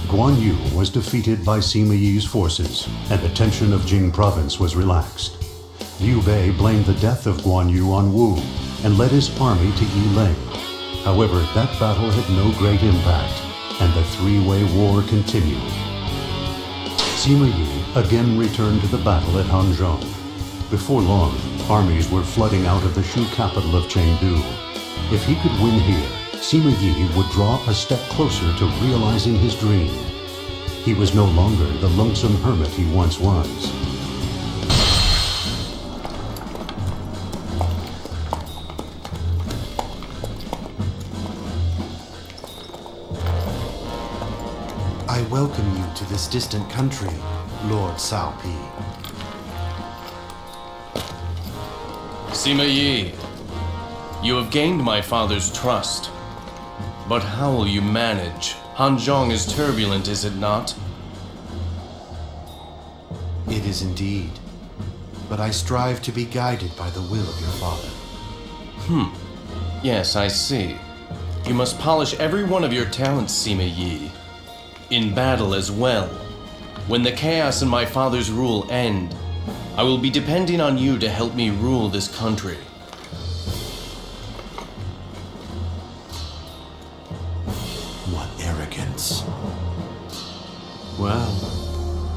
Guan Yu was defeated by Sima Yi's forces, and the tension of Jing province was relaxed. Liu Bei blamed the death of Guan Yu on Wu, and led his army to Yileng. However, that battle had no great impact, and the three-way war continued. Sima Yi again returned to the battle at Hanzhong. Before long, armies were flooding out of the Shu capital of Chengdu. If he could win here, Sima Yi would draw a step closer to realizing his dream. He was no longer the lonesome hermit he once was. I welcome you to this distant country, Lord Cao Pi. Sima Yi, you have gained my father's trust. But how will you manage? Hanzhong is turbulent, is it not? It is indeed. But I strive to be guided by the will of your father. Yes, I see. You must polish every one of your talents, Sima Yi. In battle as well. When the chaos and my father's rule end, I will be depending on you to help me rule this country. What arrogance. Well,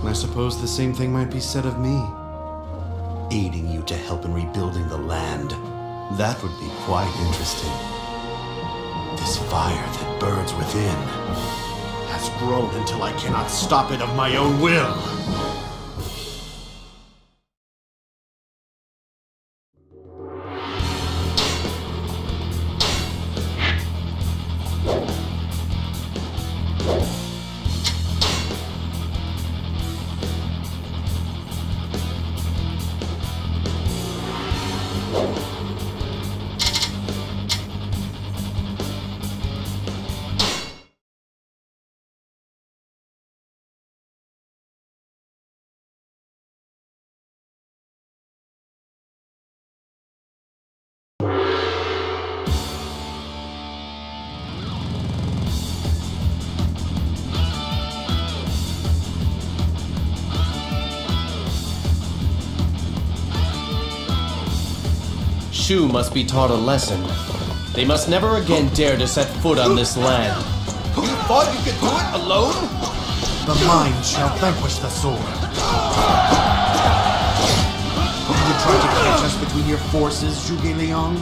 I suppose the same thing might be said of me. Aiding you to help in rebuilding the land. That would be quite interesting. This fire that burns within has grown until I cannot stop it of my own will. Shu must be taught a lesson. They must never again dare to set foot on this land. You thought you could do it alone? The mind shall vanquish the sword. You try to catch us between your forces, Zhuge Liang?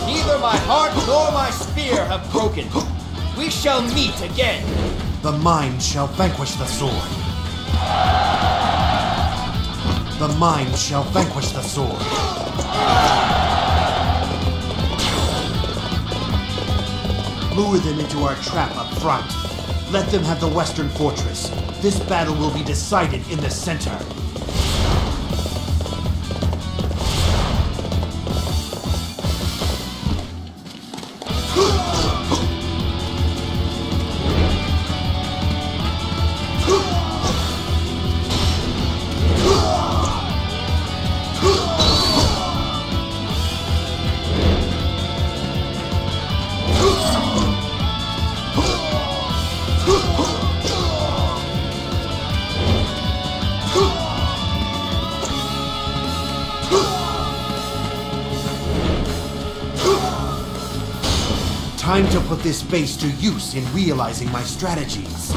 Neither my heart nor my spear have broken. We shall meet again. The mind shall vanquish the sword. The mind shall vanquish the sword. Lure them into our trap up front. Let them have the western fortress. This battle will be decided in the center. Time to put this base to use in realizing my strategies.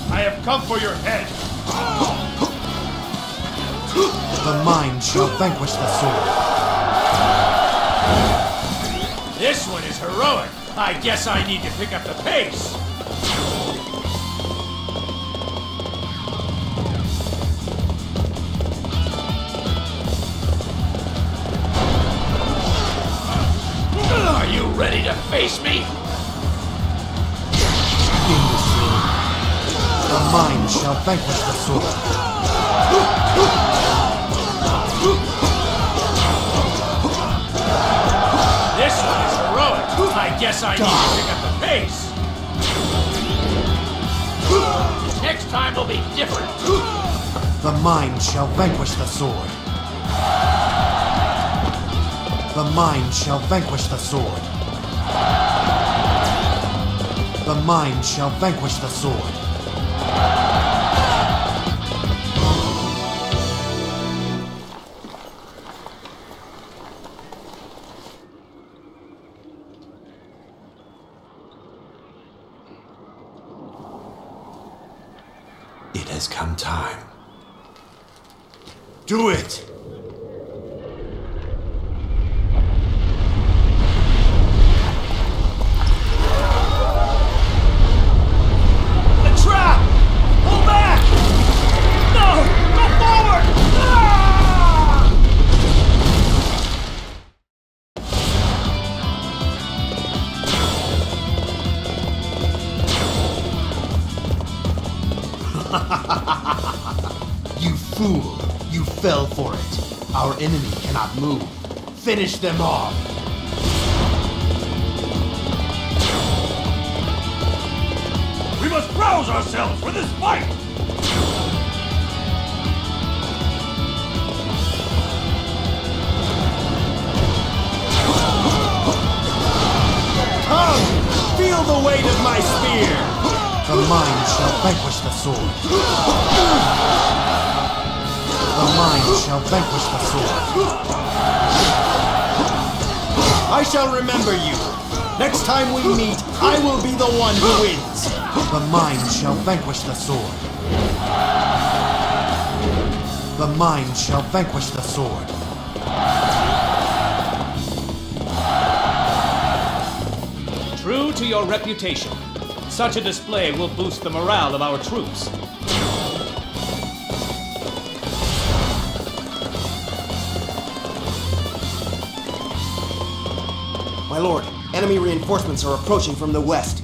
I have come for your head. The mind shall vanquish the sword. This one is heroic. I guess I need to pick up the pace. Are you ready to face me? The mind shall vanquish the sword. This one is heroic. I guess I need to pick up the pace. Next time will be different. The mind shall vanquish the sword. The mind shall vanquish the sword. The mind shall vanquish the sword. It has come time. Do it! You fool! You fell for it. Our enemy cannot move. Finish them off! We must rouse ourselves for this fight! Come! Feel the weight of my spear! The mind shall vanquish the sword. The mind shall vanquish the sword. I shall remember you. Next time we meet, I will be the one who wins. The mind shall vanquish the sword. The mind shall vanquish the sword. True to your reputation, such a display will boost the morale of our troops. My lord, enemy reinforcements are approaching from the west.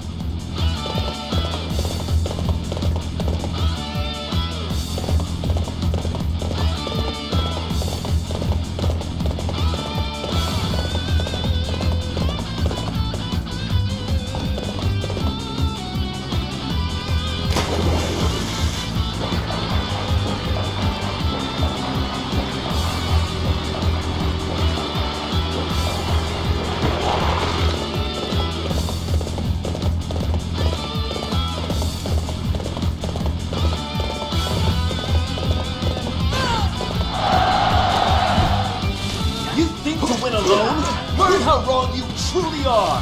Learn how wrong you truly are!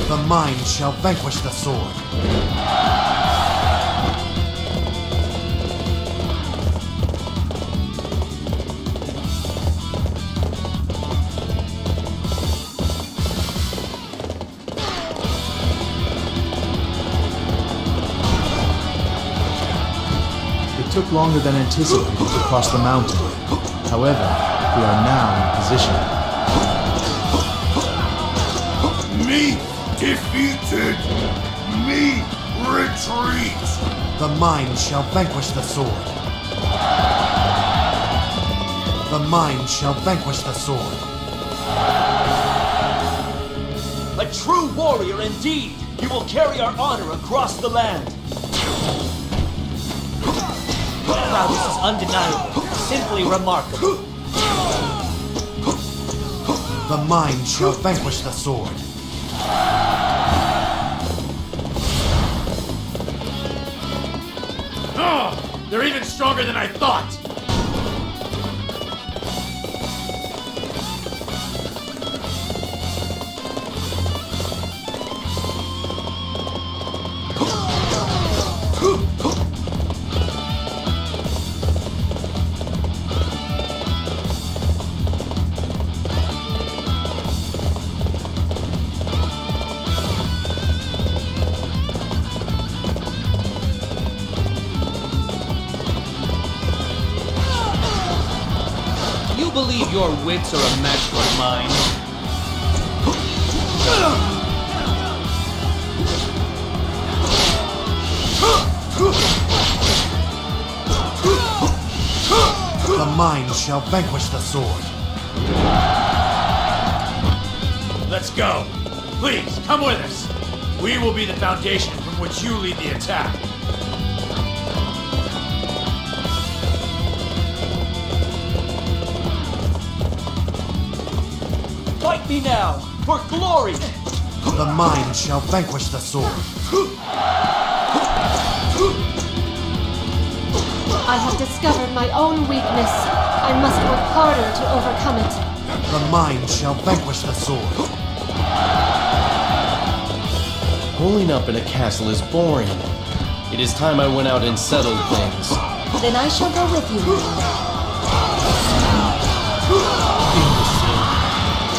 The mind shall vanquish the sword. It took longer than anticipated to cross the mountain. However, we are now in position. Me defeated! Me retreat! The mind shall vanquish the sword. The mind shall vanquish the sword. A true warrior indeed! You will carry our honor across the land! Now this is undeniable, simply remarkable. The mind shall vanquish the sword. Oh, they're even stronger than I thought! Believe your wits are a match for mine. The mind shall vanquish the sword. Let's go. Please, come with us. We will be the foundation from which you lead the attack. me now, for glory! The mind shall vanquish the sword. I have discovered my own weakness. I must work harder to overcome it. The mind shall vanquish the sword. Holding up in a castle is boring. It is time I went out and settled things. Then I shall go with you.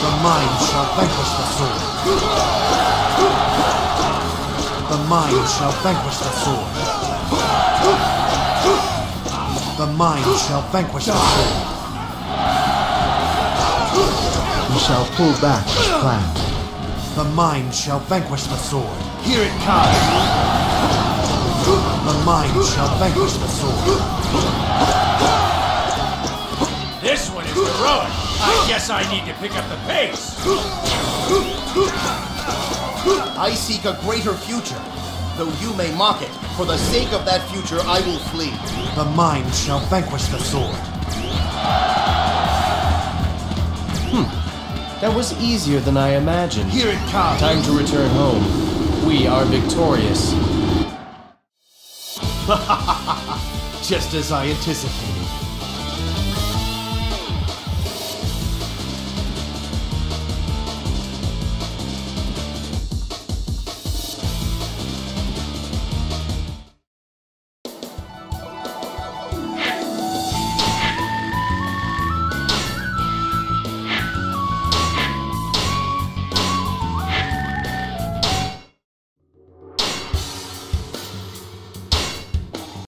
The mind shall vanquish the sword. The mind shall vanquish the sword. The mind shall vanquish the sword. We shall pull back as planned. The mind shall vanquish the sword. Here it comes! The mind shall vanquish the sword. This one is heroic. I guess I need to pick up the pace. I seek a greater future. Though you may mock it, for the sake of that future, I will flee. The mind shall vanquish the sword. That was easier than I imagined. Here it comes! Time to return home. We are victorious. Just as I anticipated.